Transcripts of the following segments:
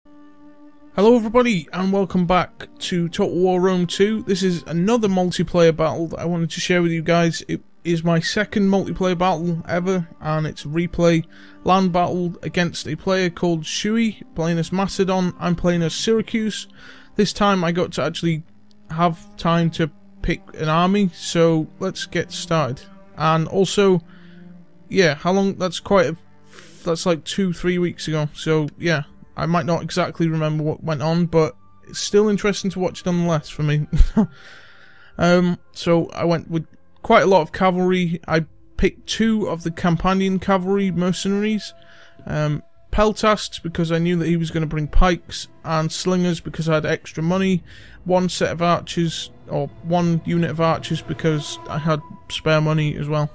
Hello everybody and welcome back to Total War Rome 2. This is another multiplayer battle that I wanted to share with you guys. It is my second multiplayer battle ever, and it's a replay land battle against a player called Shui, playing as Macedon. I'm playing as Syracuse. This time I got to actually have time to pick an army, so let's get started. And also, yeah, how long? That's like 2-3 weeks ago, so yeah. I might not exactly remember what went on, but it's still interesting to watch nonetheless for me. So I went with quite a lot of cavalry. I picked 2 of the companion cavalry mercenaries. Peltasts because I knew that he was going to bring pikes, and slingers because I had extra money. 1 set of archers, or 1 unit of archers because I had spare money as well.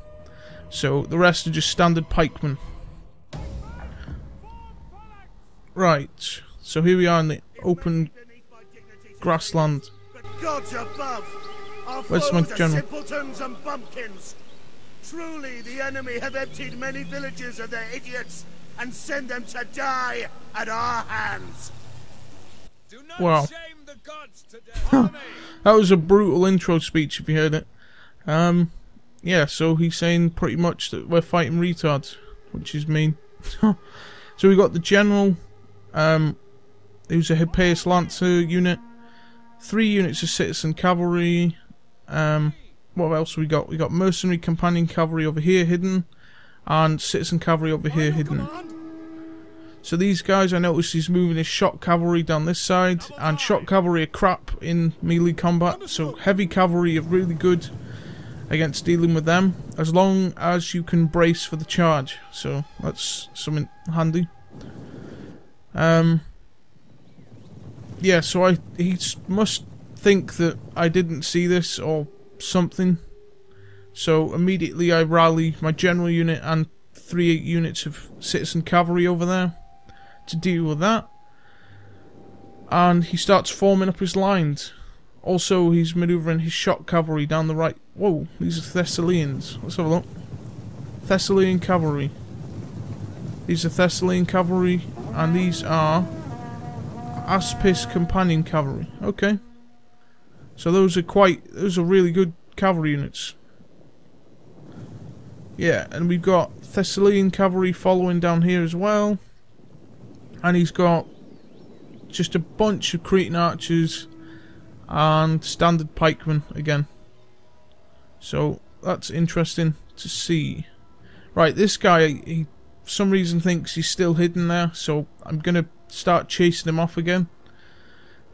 So the rest are just standard pikemen. Right, so here we are in the open grassland. Where's my general? Simpletons and bumpkins. Truly, the enemy have emptied many villages of their idiots and send them to die at our hands. Wow. That was a brutal intro speech if you heard it. Yeah, so he's saying pretty much that we're fighting retards, which is mean. So we got the general. Who's a Hippias Lancer unit, 3 units of citizen cavalry. What else we got? We got mercenary companion cavalry over here hidden, and citizen cavalry over here hidden. So these guys, I noticed he's moving his shot cavalry down this side, and shot cavalry are crap in melee combat, so heavy cavalry are really good against dealing with them, as long as you can brace for the charge. So that's something handy. Yeah, so he must think that I didn't see this or something. So immediately I rally my general unit and 3 units of citizen cavalry over there to deal with that. And he starts forming up his lines. Also, he's manoeuvring his shot cavalry down the right. Whoa, these are Thessalians. Let's have a look. Thessalian cavalry. These are Thessalian cavalry. And these are Aspis companion cavalry. Okay. So those are really good cavalry units. Yeah, and we've got Thessalian cavalry following down here as well. And he's got just a bunch of Cretan archers and standard pikemen again. So that's interesting to see. Right, this guy, he for some reason thinks he's still hidden there, so I'm gonna start chasing him off again.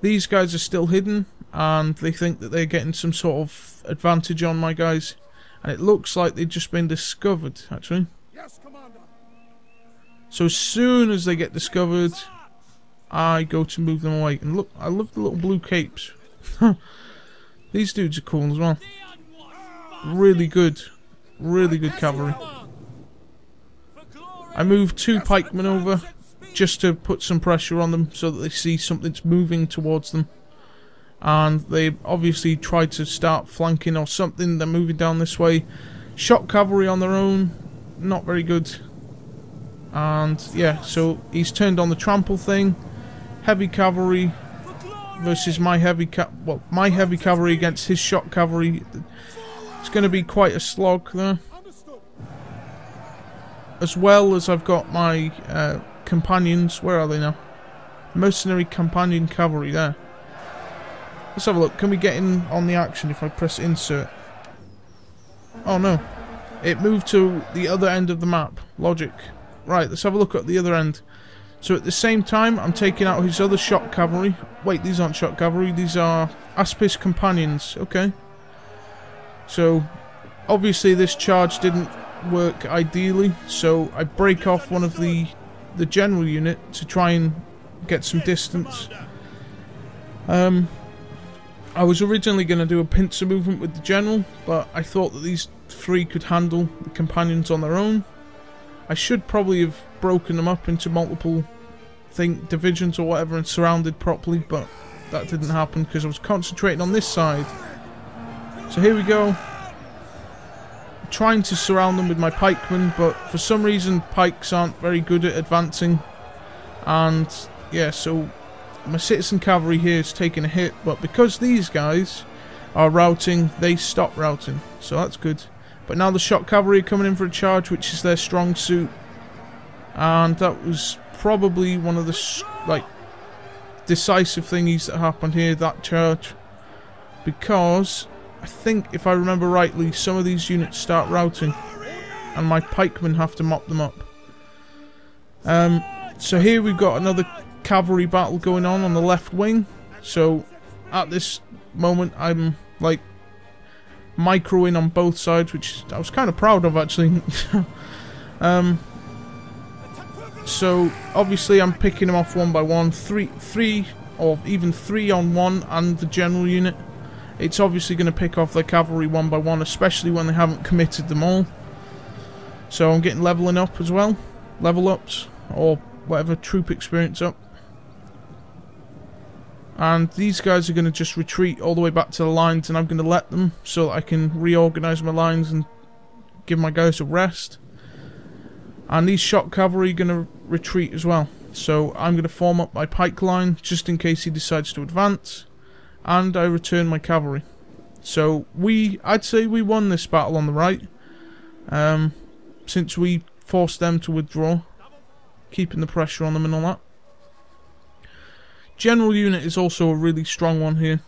These guys are still hidden, and they think that they're getting some sort of advantage on my guys, and it looks like they've just been discovered, actually. Yes, Commander. So as soon as they get discovered, I go to move them away. And look, I love the little blue capes. These dudes are cool as well. Really good cavalry. I moved 2 pikemen over just to put some pressure on them so that they see something's moving towards them. And they obviously tried to start flanking or something. They're moving down this way. Shot cavalry on their own, not very good. And yeah, so he's turned on the trample thing. Heavy cavalry versus my heavy cavalry against his shot cavalry. It's going to be quite a slog there. As well as I've got my companions. Where are they now? Mercenary companion cavalry there. Let's have a look. Can we get in on the action if I press insert? Oh no. It moved to the other end of the map. Logic. Right, let's have a look at the other end. So at the same time, I'm taking out his other shot cavalry. Wait, these aren't shot cavalry. These are Aspis companions. Okay. So, obviously this charge didn't work ideally, so I break off one of the general unit to try and get some distance. I was originally going to do a pincer movement with the general, but I thought that these 3 could handle the companions on their own. I should probably have broken them up into multiple divisions or whatever and surrounded properly, but that didn't happen because I was concentrating on this side. So here we go. Trying to surround them with my pikemen, but for some reason pikes aren't very good at advancing, and yeah, so my citizen cavalry here is taking a hit, but because these guys are routing, they stop routing, so that's good. But now the shock cavalry are coming in for a charge, which is their strong suit, and that was probably one of the like decisive thingies that happened here, that charge, because I think, if I remember rightly, some of these units start routing and my pikemen have to mop them up. So here we've got another cavalry battle going on the left wing. So at this moment I'm like microing on both sides, which I was kind of proud of actually. So obviously I'm picking them off one by one, three or even 3 on one and the general unit. It's obviously going to pick off their cavalry one by one, especially when they haven't committed them all. So I'm getting leveling up as well, level ups or whatever, troop experience up. And these guys are going to just retreat all the way back to the lines, and I'm going to let them so that I can reorganize my lines and give my guys a rest. And these shock cavalry are going to retreat as well. So I'm going to form up my pike line just in case he decides to advance. And I return my cavalry. So I'd say we won this battle on the right. Since we forced them to withdraw. Keeping the pressure on them and all that. General unit is also a really strong one here.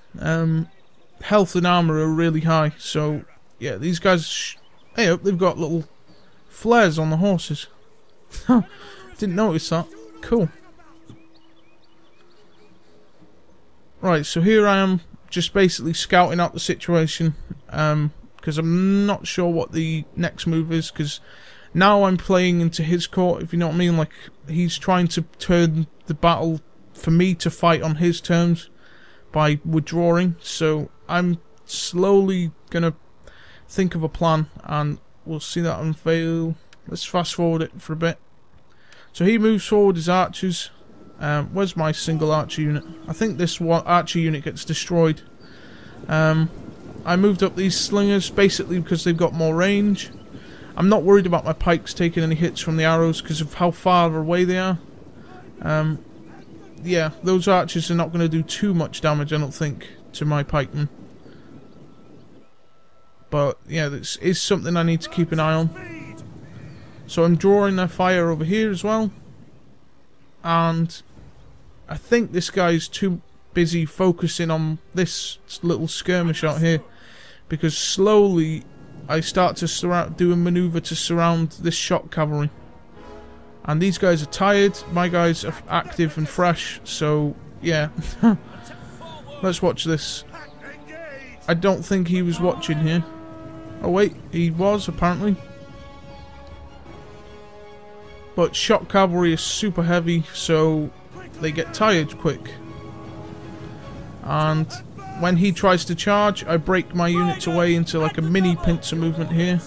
Health and armor are really high. So yeah, these guys, hey, they've got little flares on the horses. Didn't notice that. Cool. Right, so here I am just basically scouting out the situation, because I'm not sure what the next move is, because now I'm playing into his court, if you know what I mean. Like, he's trying to turn the battle for me to fight on his terms by withdrawing, so I'm slowly gonna think of a plan, and we'll see that unveil. Let's fast forward it for a bit. So he moves forward his archers. Where's my single archer unit? I think this archer unit gets destroyed. I moved up these slingers basically because they've got more range. I'm not worried about my pikes taking any hits from the arrows because of how far away they are. Yeah, those archers are not going to do too much damage, I don't think, to my pikemen. But yeah, this is something I need to keep an eye on. So I'm drawing their fire over here as well. And I think this guy's too busy focusing on this little skirmish out here, because slowly I start to do a maneuver to surround this shock cavalry. And these guys are tired, my guys are active and fresh, so yeah. Let's watch this. I don't think he was watching here. Oh wait, he was apparently. But shock cavalry is super heavy, so they get tired quick. And when he tries to charge, I break my units away into like a mini pincer movement here.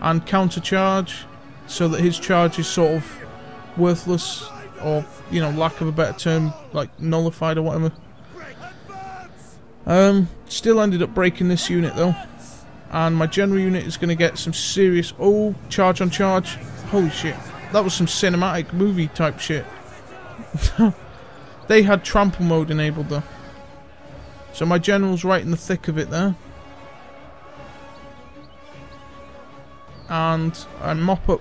And counter charge, so that his charge is sort of worthless, or, you know, lack of a better term, like nullified or whatever. Still ended up breaking this unit though. And my general unit is going to get some serious... Oh, charge on charge. Holy shit. That was some cinematic movie type shit. They had trample mode enabled though. So my general's right in the thick of it there. And I mop up.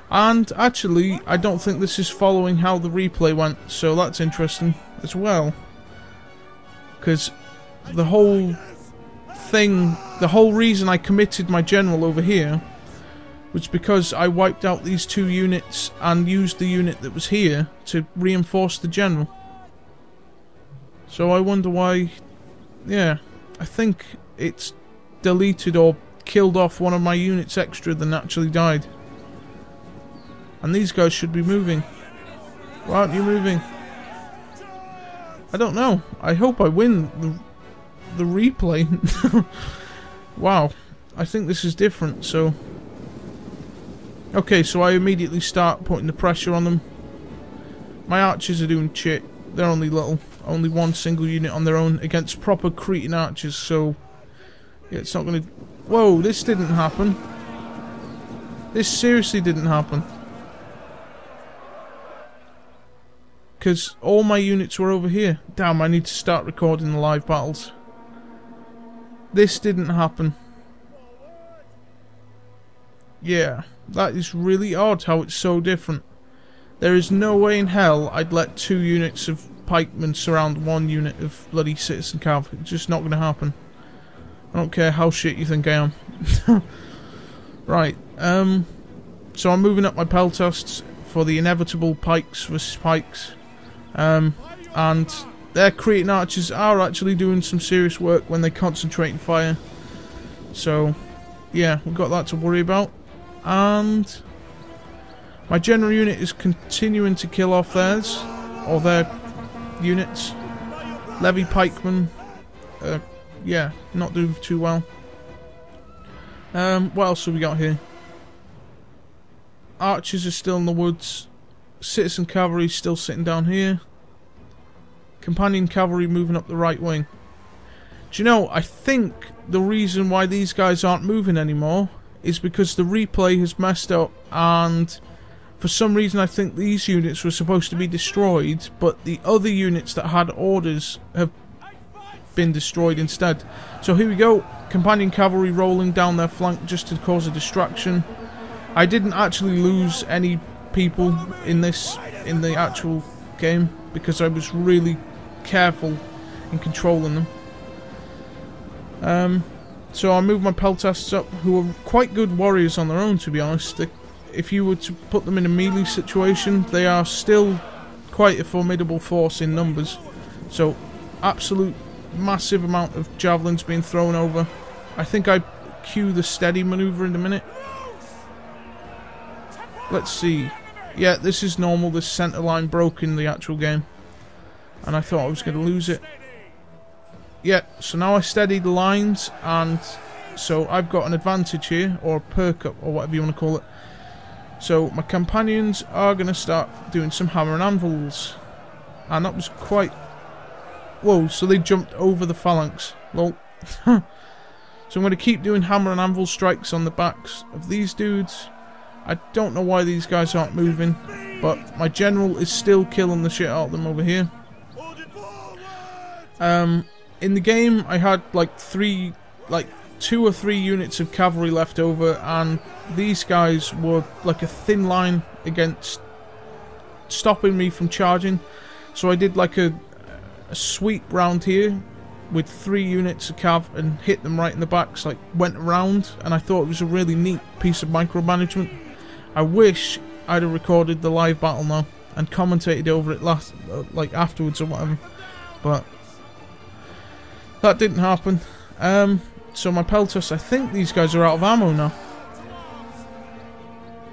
And actually, I don't think this is following how the replay went, so that's interesting as well. Because the whole thing, the whole reason I committed my general over here was because I wiped out these 2 units and used the unit that was here to reinforce the general. So I wonder why... Yeah, I think it's deleted or killed off one of my units extra than actually died. And these guys should be moving. Why aren't you moving? I don't know. I hope I win the replay. Wow. I think this is different, so... Okay, so I immediately start putting the pressure on them. My archers are doing shit. They're only little. Only one single unit on their own against proper Cretan archers, so... Yeah, it's not gonna... Whoa, this didn't happen. This seriously didn't happen. because all my units were over here. Damn, I need to start recording the live battles. This didn't happen. Yeah, that is really odd how it's so different. There is no way in hell I'd let 2 units of pikemen surround 1 unit of bloody citizen cav. It's just not going to happen. I don't care how shit you think I am. Right, so I'm moving up my peltasts for the inevitable pikes versus pikes. And their Cretan archers are actually doing some serious work when they concentrate and fire. So, yeah, we've got that to worry about. And my general unit is continuing to kill off theirs, or their units. Levy pikemen, yeah, not doing too well. What else have we got here? Archers are still in the woods. Citizen cavalry still sitting down here. Companion cavalry moving up the right wing. Do you know, I think the reason why these guys aren't moving anymore is because the replay has messed up, and for some reason I think these units were supposed to be destroyed, but the other units that had orders have been destroyed instead. So here we go, companion cavalry rolling down their flank just to cause a distraction. I didn't actually lose any people in the actual game because I was really careful in controlling them. So I moved my peltasts up, who are quite good warriors on their own, to be honest. If you were to put them in a melee situation, they are still quite a formidable force in numbers. So, absolute massive amount of javelins being thrown over. I think I cue the steady maneuver in a minute. Let's see. Yeah, this is normal. This centre line broke in the actual game, and I thought I was going to lose it. Yeah, so now I steady the lines, and so I've got an advantage here, or a perk up, or whatever you want to call it. So my companions are going to start doing some hammer and anvils, and that was quite... Whoa, so they jumped over the phalanx. Lol. So I'm going to keep doing hammer and anvil strikes on the backs of these dudes. I don't know why these guys aren't moving, but my general is still killing the shit out of them over here. In the game, I had like 2 or 3 units of cavalry left over, and these guys were like a thin line against stopping me from charging. So I did like a sweep round here with 3 units of cav and hit them right in the backs, like went around, and I thought it was a really neat piece of micromanagement. I wish I'd have recorded the live battle now and commentated over it like afterwards or whatever, but that didn't happen. So my peltas, I think these guys are out of ammo now.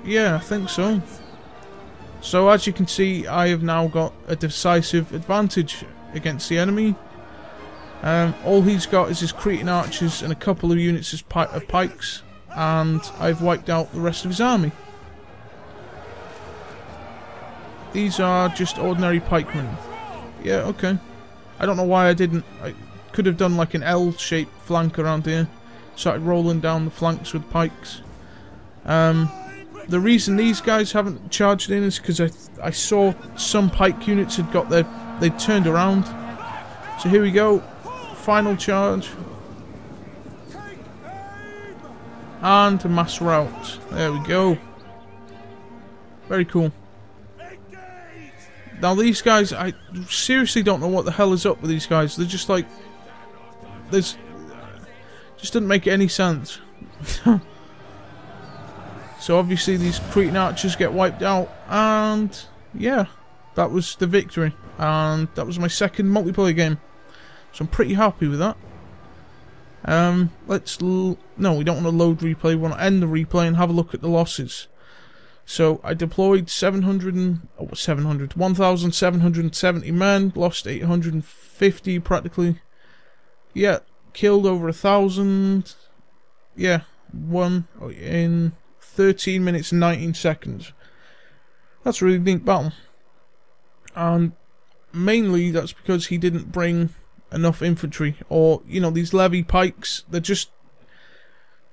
Yeah, I think so. So as you can see, I have now got a decisive advantage against the enemy. All he's got is his Cretan archers and a couple of units of pikes, and I've wiped out the rest of his army. These are just ordinary pikemen. Yeah, okay. I don't know why I didn't. I could have done like an L-shaped flank around here. Started rolling down the flanks with pikes. The reason these guys haven't charged in is because I saw some pike units had got they'd turned around. So here we go. Final charge. And a mass rout. There we go. Very cool. Now these guys, I seriously don't know what the hell is up with these guys. They're just like... just didn't make any sense. So obviously these Cretan archers get wiped out, and yeah, that was the victory, and that was my second multiplayer game, so I'm pretty happy with that. No, we don't want to load replay, we want to end the replay and have a look at the losses. So I deployed 1,770 men, lost 850 practically. Yeah, killed over 1,000. Yeah, won in 13 minutes and 19 seconds. That's a really neat battle. And mainly that's because he didn't bring enough infantry, or, you know, these levy pikes, they're just,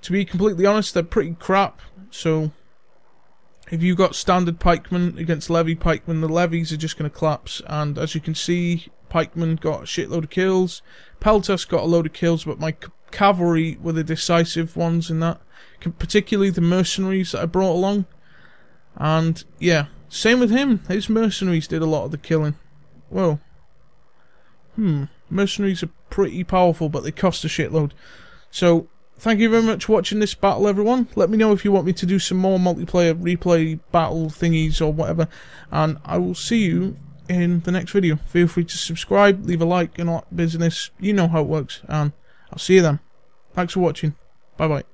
to be completely honest, they're pretty crap. So if you got standard pikemen against levy pikemen, the levies are just going to collapse. And as you can see, pikemen got a shitload of kills. Peltas got a load of kills, but my cavalry were the decisive ones in that. Particularly the mercenaries that I brought along. And yeah, same with him. His mercenaries did a lot of the killing. Well, mercenaries are pretty powerful, but they cost a shitload. So, thank you very much for watching this battle, everyone. Let me know if you want me to do some more multiplayer replay battle thingies or whatever. And I will see you in the next video. Feel free to subscribe, leave a like, and all that business. You know how it works. And I'll see you then. Thanks for watching. Bye bye.